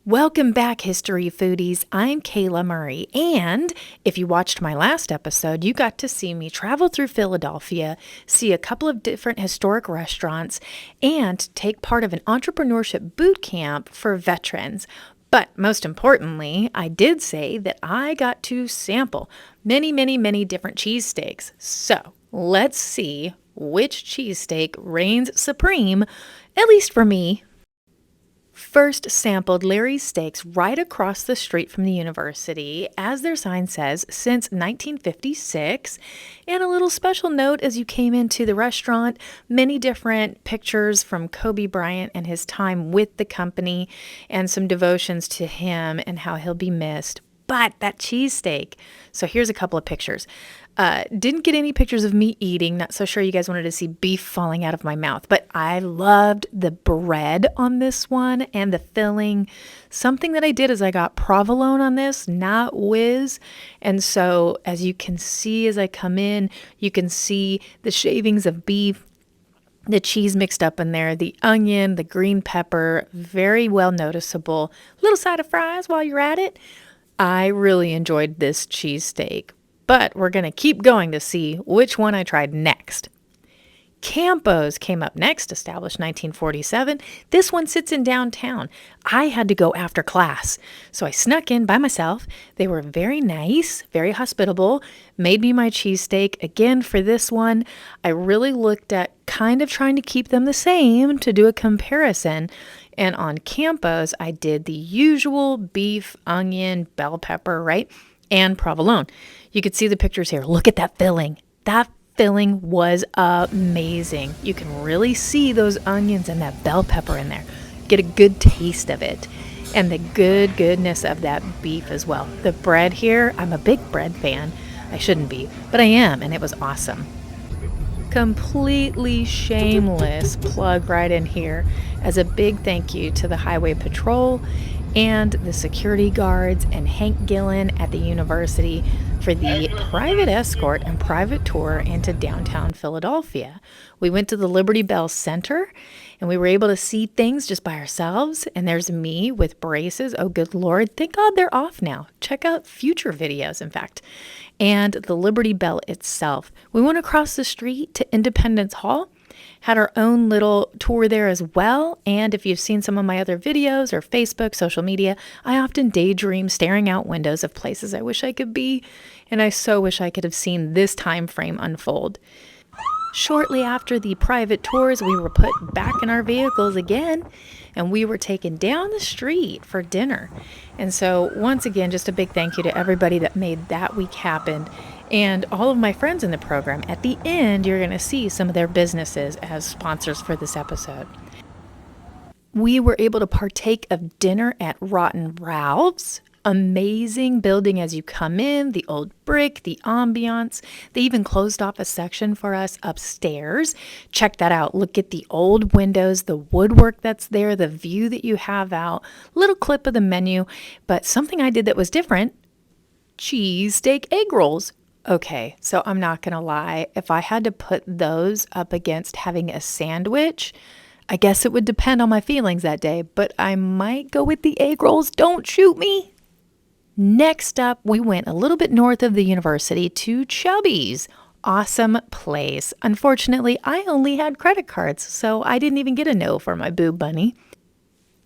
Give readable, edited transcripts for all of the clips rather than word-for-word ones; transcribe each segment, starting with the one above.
Welcome back, History Foodies. I'm Kailah Murry, and if you watched my last episode, you got to see me travel through Philadelphia, see a couple of different historic restaurants, and take part of an entrepreneurship boot camp for veterans. But most importantly, I did say that I got to sample many different cheesesteaks. So let's see which cheesesteak reigns supreme, at least for me. First sampled Larry's Steaks right across the street from the university, as their sign says, since 1956. And a little special note as you came into the restaurant, many different pictures from Kobe Bryant and his time with the company, and some devotions to him and how he'll be missed. But that cheesesteak, so here's a couple of pictures. Didn't get any pictures of me eating. Not so sure you guys wanted to see beef falling out of my mouth. But I loved the bread on this one and the filling. Something that I did is I got provolone on this, not whiz. And so as you can see as I come in, you can see the shavings of beef, the cheese mixed up in there, the onion, the green pepper, very well noticeable. Little side of fries while you're at it. I really enjoyed this cheesesteak. But we're going to keep going to see which one I tried next. Campos came up next, established 1947. This one sits in downtown. I had to go after class, so I snuck in by myself. They were very nice, very hospitable, made me my cheesesteak. Again, for this one, I really looked at kind of trying to keep them the same to do a comparison. And on Campos, I did the usual beef, onion, bell pepper, right? And provolone. You could see the pictures here. Look at that filling. That filling was amazing. You can really see those onions and that bell pepper in there. Get a good taste of it. And the goodness of that beef as well. The bread here, I'm a big bread fan. I shouldn't be, but I am, and it was awesome. Completely shameless plug right in here as a big thank you to the Highway Patrol and the security guards and Hank Gillen at the university for the private escort and private tour into downtown Philadelphia. We went to the Liberty Bell Center and we were able to see things just by ourselves. And there's me with braces. Oh, good Lord. Thank God they're off now. Check out future videos, in fact. And the Liberty Bell itself. We went across the street to Independence Hall. Had our own little tour there as well. And if you've seen some of my other videos or Facebook, social media, I often daydream staring out windows of places I wish I could be. And I so wish I could have seen this time frame unfold. Shortly after the private tours, we were put back in our vehicles again, and we were taken down the street for dinner. And so once again, just a big thank you to everybody that made that week happen. And all of my friends in the program. At the end, you're going to see some of their businesses as sponsors for this episode. We were able to partake of dinner at Rotten Ralph's. Amazing building as you come in, the old brick, the ambiance. They even closed off a section for us upstairs. Check that out. Look at the old windows, the woodwork that's there, the view that you have out. Little clip of the menu, but something I did that was different. Cheesesteak Eggrolls. Okay, so I'm not going to lie. If I had to put those up against having a sandwich, I guess it would depend on my feelings that day, but I might go with the Eggrolls. Don't shoot me. Next up, we went a little bit north of the university to Chubby's. Awesome place. Unfortunately, I only had credit cards, so I didn't even get a no for my boob bunny.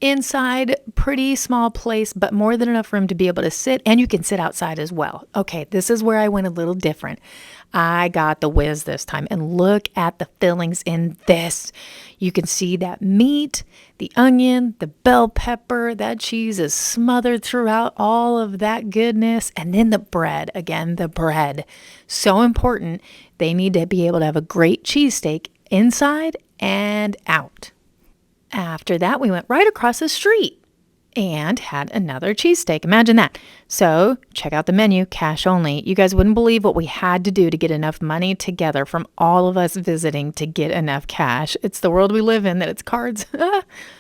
Inside, pretty small place, but more than enough room to be able to sit, and you can sit outside as well. Okay, this is where I went a little different. I got the whiz this time, and look at the fillings in this. You can see that meat, the onion, the bell pepper, that cheese is smothered throughout all of that goodness, and then the bread. Again, the bread. So important. They need to be able to have a great cheesesteak inside and out. After that, we went right across the street and had another cheesesteak. Imagine that. So check out the menu, cash only. You guys wouldn't believe what we had to do to get enough money together from all of us visiting to get enough cash. It's the world we live in that it's cards.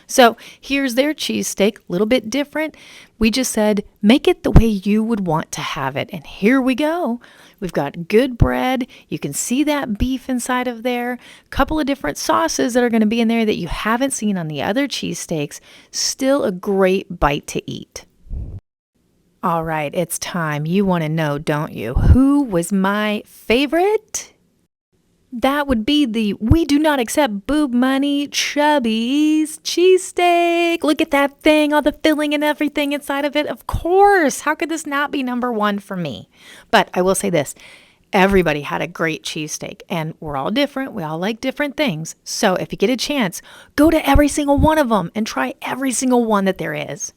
So here's their cheesesteak, a little bit different, We just said, make it the way you would want to have it. And here we go. We've got good bread. You can see that beef inside of there. A couple of different sauces that are going to be in there that you haven't seen on the other cheesesteaks. Still a great bite to eat. All right, it's time. You want to know, don't you? Who was my favorite? That would be the we do not accept boob money Chubby's cheesesteak. Look at that thing, all the filling and everything inside of it. Of course. How could this not be number one for me? But I will say this. Everybody had a great cheesesteak, and we're all different. We all like different things. So if you get a chance, go to every single one of them and try every single one that there is.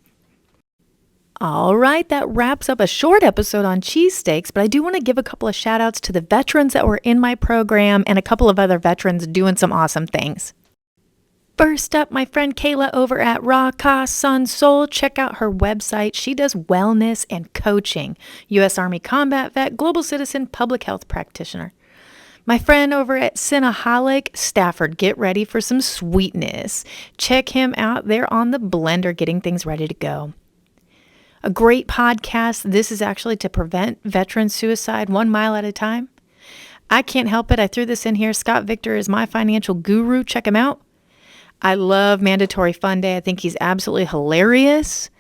All right, that wraps up a short episode on cheesesteaks, but I do want to give a couple of shout outs to the veterans that were in my program and a couple of other veterans doing some awesome things. First up, my friend Kailah over at Raw Ka Sun Soul. Check out her website. She does wellness and coaching. U.S. Army combat vet, global citizen, public health practitioner. My friend over at Cinnaholic, Stafford, get ready for some sweetness. Check him out there on the blender getting things ready to go. A great podcast. This is actually to prevent veteran suicide 1 mile at a time. I can't help it. I threw this in here. Scott Victor is my financial guru. Check him out. I love Mandatory Fun Day. I think he's absolutely hilarious.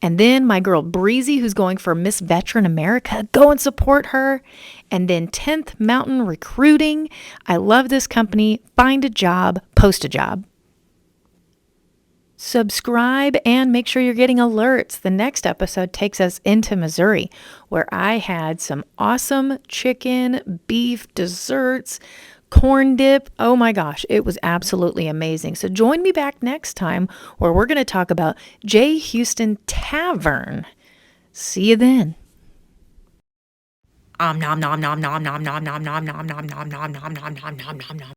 And then my girl Breezy, who's going for Miss Veteran America. Go and support her. And then 10th Mountain Recruiting. I love this company. Find a job, post a job. Subscribe and make sure you're getting alerts. The next episode takes us into Missouri, where I had some awesome chicken, beef, desserts, corn dip. Oh my gosh, it was absolutely amazing. So join me back next time where we're going to talk about J. Houston Tavern. See you then. Nom nom nom nom nom nom nom nom nom nom nom nom nom nom nom nom nom nom nom.